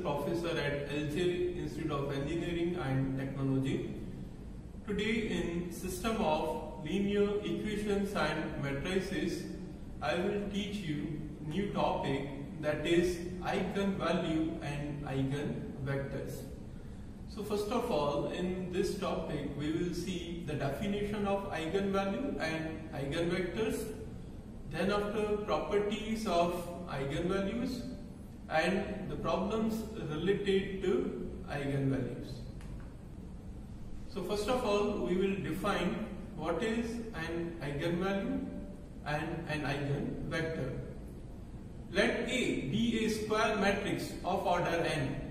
professor at Alger Institute of Engineering and Technology. Today in System of Linear Equations and Matrices, I will teach you new topic, that is eigenvalue and eigenvectors. So first of all, in this topic we will see the definition of eigenvalue and eigenvectors, then after properties of eigenvalues and the problems related to eigenvalues. So first of all, we will define what is an eigenvalue and an eigenvector. Let A be a square matrix of order n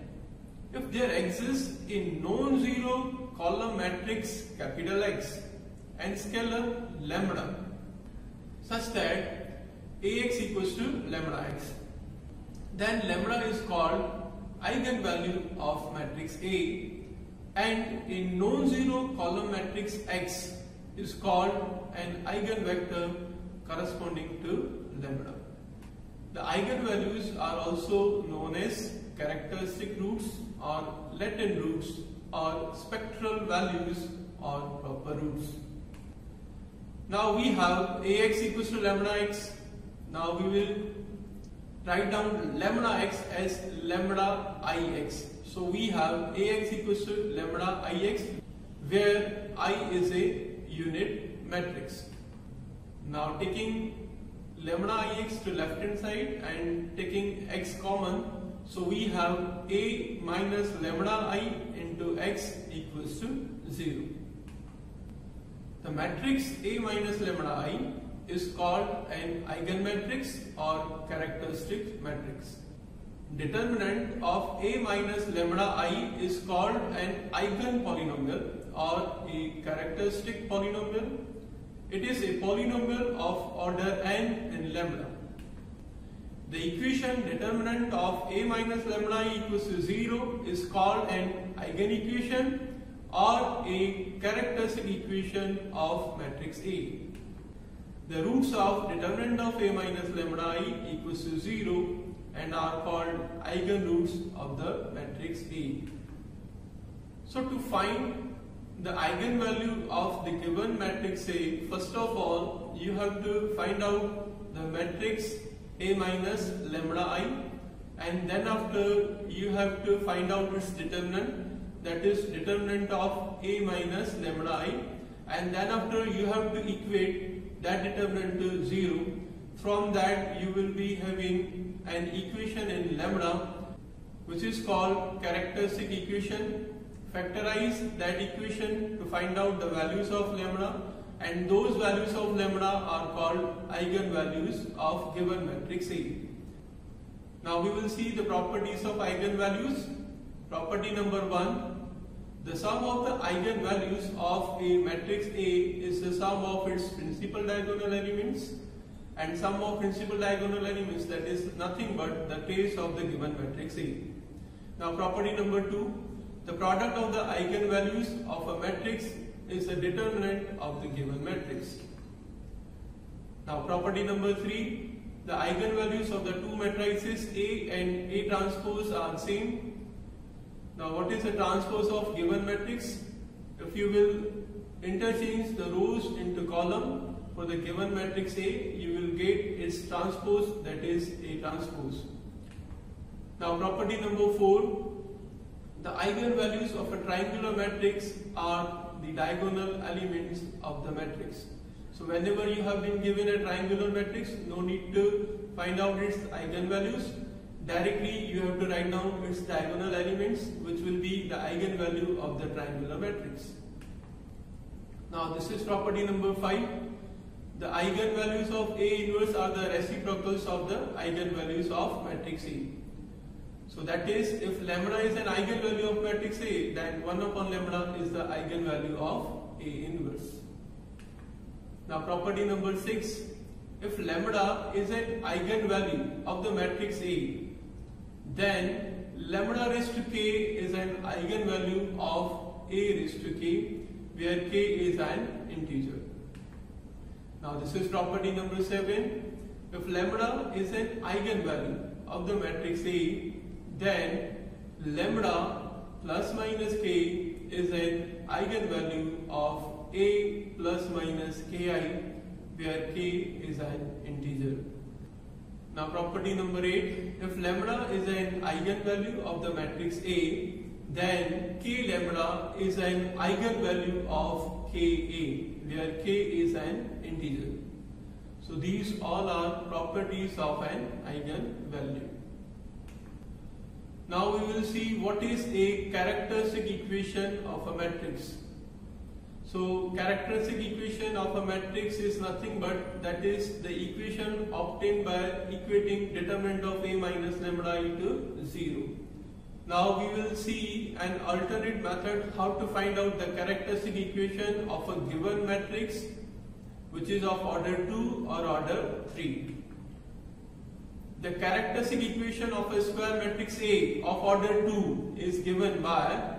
if there exists a non-zero column matrix capital X and scalar lambda such that Ax equals to lambda x. Then lambda is called eigenvalue of matrix A, and a non-zero column matrix X is called an eigenvector corresponding to lambda. The eigenvalues are also known as characteristic roots or latent roots or spectral values or proper roots. Now we have Ax equals to lambda x. Now we will write down lambda x as lambda ix. So we have Ax equals to lambda ix, where I is a unit matrix. Now taking lambda ix to left hand side and taking x common, so we have A minus lambda I into x equals to 0. The matrix A minus lambda I is called an eigenmatrix or characteristic matrix. Determinant of A minus lambda I is called an eigenpolynomial or a characteristic polynomial. It is a polynomial of order n and lambda. The equation determinant of A minus lambda I equals to 0 is called an eigenequation or a characteristic equation of matrix A. The roots of determinant of A minus lambda I equals to 0 and are called eigenroots of the matrix A. So to find the eigenvalue of the given matrix A, first of all you have to find out the matrix A minus lambda I, and then after you have to find out its determinant, that is determinant of A minus lambda I, and then after you have to equate that determinant to 0. From that you will be having an equation in lambda which is called characteristic equation. Factorize that equation to find out the values of lambda, and those values of lambda are called eigenvalues of given matrix A. Now we will see the properties of eigenvalues. Property number 1, the sum of the eigenvalues of a matrix A is the sum of its principal diagonal elements, and sum of principal diagonal elements, that is nothing but the trace of the given matrix A. Now property number 2, the product of the eigenvalues of a matrix is the determinant of the given matrix. Now property number 3, the eigenvalues of the two matrices A and A transpose are same. Now what is the transpose of given matrix? If you will interchange the rows into column for the given matrix A, you will get its transpose, that is A transpose. Now property number 4, the eigenvalues of a triangular matrix are the diagonal elements of the matrix. So whenever you have been given a triangular matrix, no need to find out its eigenvalues. Directly you have to write down its diagonal elements, which will be the eigenvalue of the triangular matrix. Now this is property number 5. The eigenvalues of A inverse are the reciprocals of the eigenvalues of matrix A. So that is, if lambda is an eigenvalue of matrix A, then 1 upon lambda is the eigenvalue of A inverse. Now property number 6, if lambda is an eigenvalue of the matrix A, then lambda raised to k is an eigenvalue of A raised to k, where k is an integer. Now this is property number 7. If lambda is an eigenvalue of the matrix A, then lambda plus minus k is an eigenvalue of a plus minus ki, where k is an integer. Now property number 8, if lambda is an eigenvalue of the matrix A, then k lambda is an eigenvalue of ka, where k is an integer. So these all are properties of an eigenvalue. Now we will see what is a characteristic equation of a matrix. So characteristic equation of a matrix is nothing but that is the equation obtained by equating determinant of A minus lambda into 0. Now we will see an alternate method how to find out the characteristic equation of a given matrix which is of order 2 or order 3. The characteristic equation of a square matrix A of order 2 is given by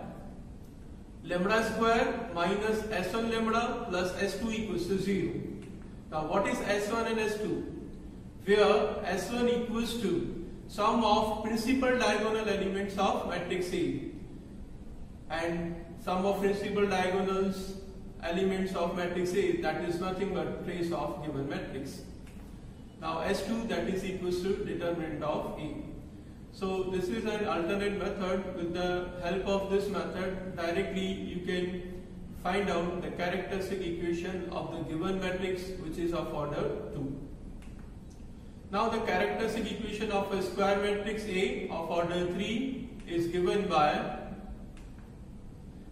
lambda square minus S1 lambda plus S2 equals to 0. Now what is S1 and S2? Where S1 equals to sum of principal diagonal elements of matrix A and sum of principal diagonals elements of matrix A, that is nothing but trace of given matrix. Now S2, that is equals to determinant of A. So this is an alternate method. With the help of this method, directly you can find out the characteristic equation of the given matrix which is of order 2. Now the characteristic equation of a square matrix A of order 3 is given by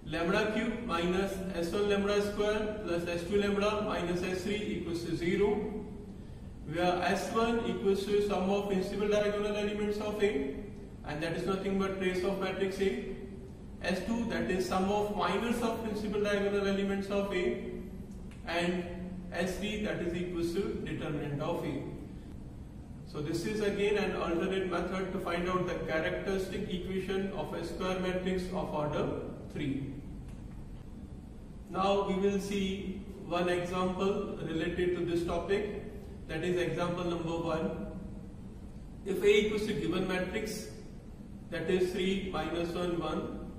lambda cube minus S1 lambda square plus S2 lambda minus S3 equals to 0, where S1 equals to sum of principal diagonal elements of A, and that is nothing but trace of matrix A. S2, that is sum of minors of principal diagonal elements of A, and S3, that is equals to determinant of A. So this is again an alternate method to find out the characteristic equation of a square matrix of order 3. Now we will see one example related to this topic. That is example number 1. If A equals to given matrix, that is 3, minus 1, 1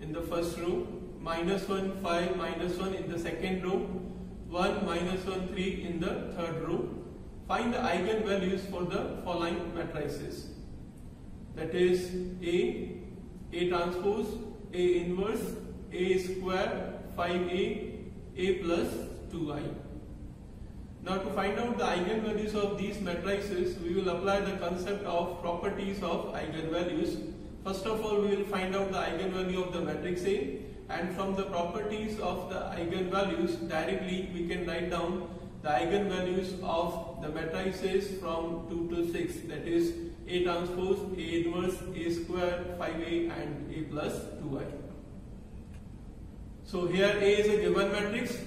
in the first row, minus 1, 5, minus 1 in the second row, 1, minus 1, 3 in the third row. Find the eigenvalues for the following matrices. That is A transpose, A inverse, A square, 5A, A plus 2I. Now to find out the eigenvalues of these matrices, we will apply the concept of properties of eigenvalues. First of all, we will find out the eigenvalue of the matrix A, and from the properties of the eigenvalues, directly we can write down the eigenvalues of the matrices from 2 to 6, that is A transpose, A inverse, A square, 5A and A plus 2I. So here A is a given matrix,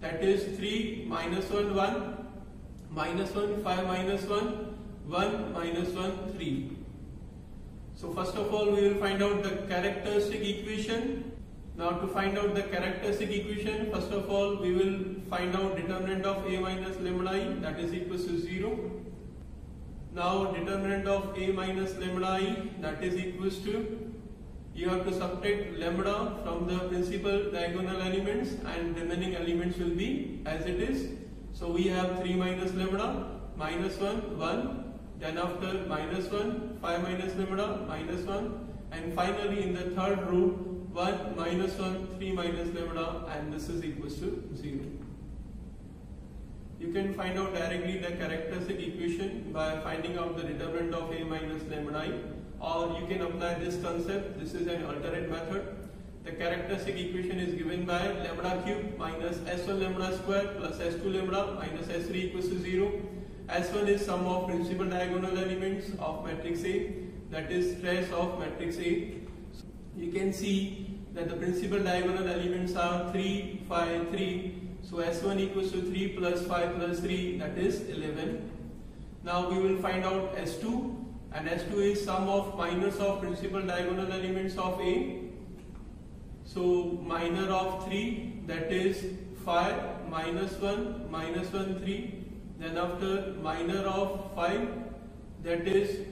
that is 3, minus 1, 1, minus 1, 5, minus 1, 1, minus 1, 3. So first of all, we will find out the characteristic equation. Now to find out the characteristic equation, first of all we will find out determinant of A minus lambda I, that is equals to 0. Now determinant of A minus lambda I, that is equals to, you have to subtract lambda from the principal diagonal elements and remaining elements will be as it is. So we have 3 minus lambda, minus 1, 1, then after minus 1, 5 minus lambda, minus 1, and finally in the third row 1, minus 1, 3 minus lambda, and this is equals to 0. You can find out directly the characteristic equation by finding out the determinant of A minus lambda I, or you can apply this concept. This is an alternate method. The characteristic equation is given by lambda cube minus S1 lambda square plus S2 lambda minus S3 equals to 0. S1 is sum of principal diagonal elements of matrix A, that is trace of matrix A. You can see that the principal diagonal elements are 3, 5, 3. So S1 equals to 3 plus 5 plus 3, that is 11. Now we will find out S2, and S2 is sum of minors of principal diagonal elements of A. So minor of 3, that is 5, minus 1, minus 1, 3. Then after minor of 5, that is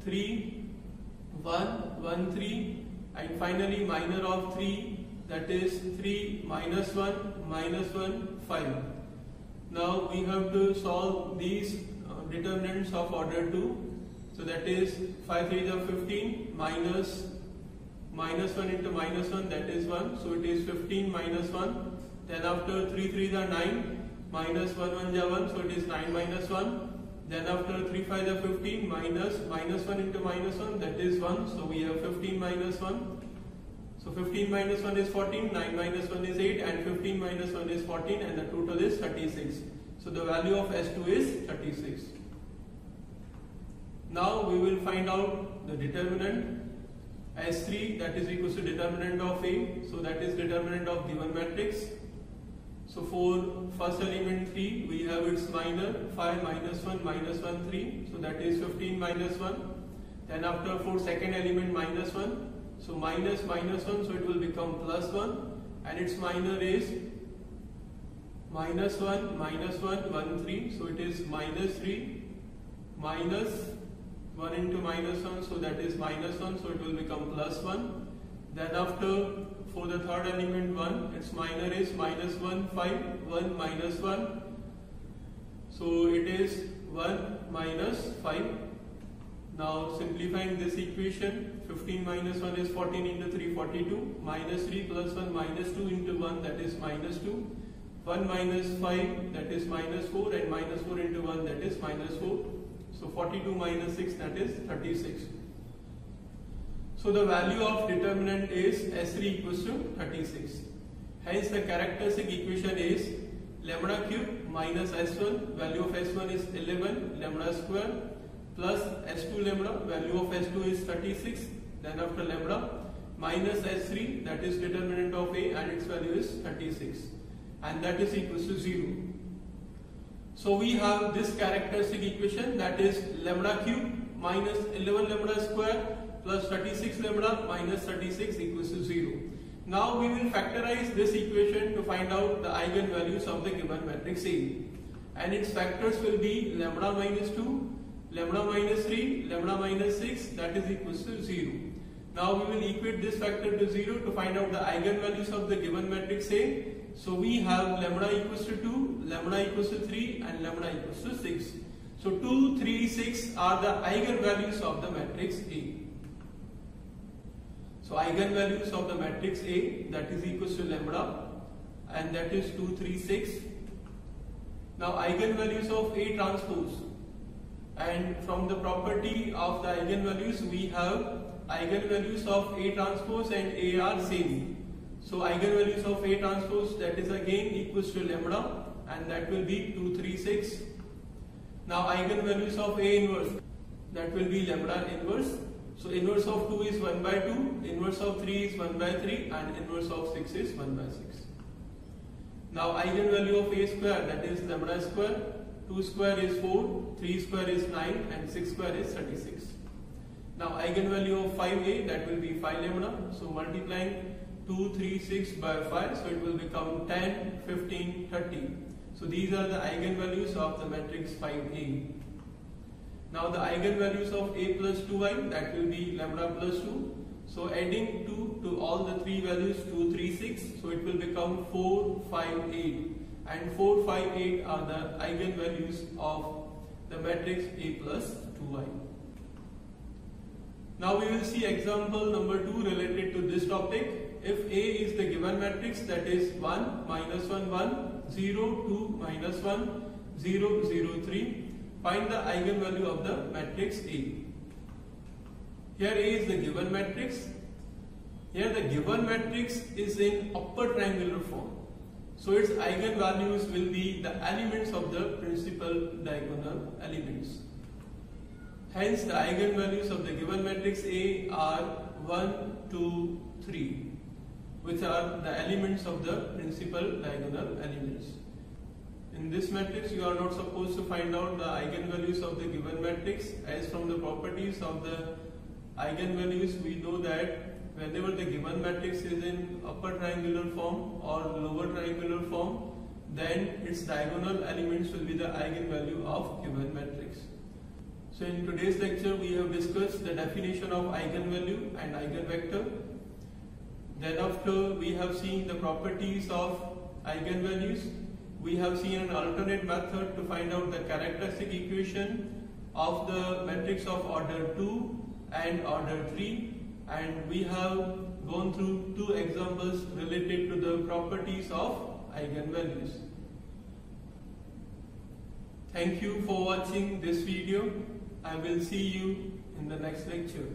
3, 1, 1, 3, and finally minor of 3, that is 3 minus 1, 5. Now we have to solve these determinants of order 2. So that is 5 3 is 15, minus 1 into minus 1, that is 1. So it is 15 minus 1. Then after 3 3 is 9, minus 1 1 is 1, so it is 9 minus 1. Then after 3 5 is 15, minus 1 into minus 1, that is 1. So we have 15 minus 1. So 15 minus 1 is 14, 9 minus 1 is 8, and 15 minus 1 is 14, and the total is 36. So the value of S2 is 36. Now we will find out the determinant. S3, that is equals to determinant of A, so that is determinant of given matrix. So for first element 3, we have its minor 5 minus 1, 3, so that is 15 minus 1. Then after for second element minus 1, so minus 1, so it will become plus 1, and its minor is minus 1, 1, 3, so it is minus 3, minus 1 into minus 1, so that is minus 1, so it will become plus 1. Then after for the third element 1, its minor is minus 1, 5, 1 minus 1, so it is 1 minus 5. Now simplifying this equation, 15 minus 1 is 14 into 3, 42, minus 3 plus 1, minus 2 into 1, that is minus 2, 1 minus 5, that is minus 4, and minus 4 into 1, that is minus 4. So 42 minus 6, that is 36. So the value of determinant is S3 equals to 36. Hence the characteristic equation is lambda cube minus S1, value of S1 is 11 lambda square, plus S2 lambda, value of S2 is 36, then after lambda, minus S3, that is determinant of A, and its value is 36, and that is equals to 0. So we have this characteristic equation, that is lambda cube minus 11 lambda square plus 36 lambda minus 36 equals to 0. Now we will factorize this equation to find out the eigenvalues of the given matrix A, and its factors will be lambda minus 2, lambda minus 3, lambda minus 6, that is equals to 0. Now we will equate this factor to 0 to find out the eigenvalues of the given matrix A. So we have lambda equals to 2, lambda equals to 3, and lambda equals to 6. So 2, 3, 6 are the eigenvalues of the matrix A. So eigenvalues of the matrix A, that is equals to lambda, and that is 2, 3, 6. Now eigenvalues of A transpose, and from the property of the eigenvalues we have eigenvalues of A transpose and A are same. So eigenvalues of A transpose, that is again equals to lambda, and that will be 2, 3, 6. Now eigenvalues of A inverse, that will be lambda inverse. So inverse of 2 is 1 by 2, inverse of 3 is 1 by 3, and inverse of 6 is 1 by 6. Now eigenvalue of A square, that is lambda square, 2 square is 4, 3 square is 9, and 6 square is 36. Now eigenvalue of 5A, that will be 5 lambda, so multiplying 2, 3, 6 by 5, so it will become 10, 15, 30. So these are the eigenvalues of the matrix 5A. Now the eigenvalues of A plus 2i, that will be lambda plus 2. So adding 2 to all the three values, 2, 3, 6, so it will become 4, 5, 8. And 4, 5, 8 are the eigenvalues of the matrix A plus 2i. Now we will see example number 2 related to this topic. If A is the given matrix, that is 1, minus 1, 1, 0, 2, minus 1, 0, 0, 3. Find the eigenvalue of the matrix A. Here A is the given matrix. Here the given matrix is in upper triangular form. So its eigenvalues will be the elements of the principal diagonal elements. Hence the eigenvalues of the given matrix A are 1, 2, 3, which are the elements of the principal diagonal elements. In this matrix, you are not supposed to find out the eigenvalues of the given matrix, as from the properties of the eigenvalues we know that whenever the given matrix is in upper triangular form or lower triangular form, then its diagonal elements will be the eigenvalue of given matrix. So in today's lecture we have discussed the definition of eigenvalue and eigenvector. Then after we have seen the properties of eigenvalues. We have seen an alternate method to find out the characteristic equation of the matrix of order 2 and order 3, and we have gone through two examples related to the properties of eigenvalues. Thank you for watching this video. I will see you in the next lecture.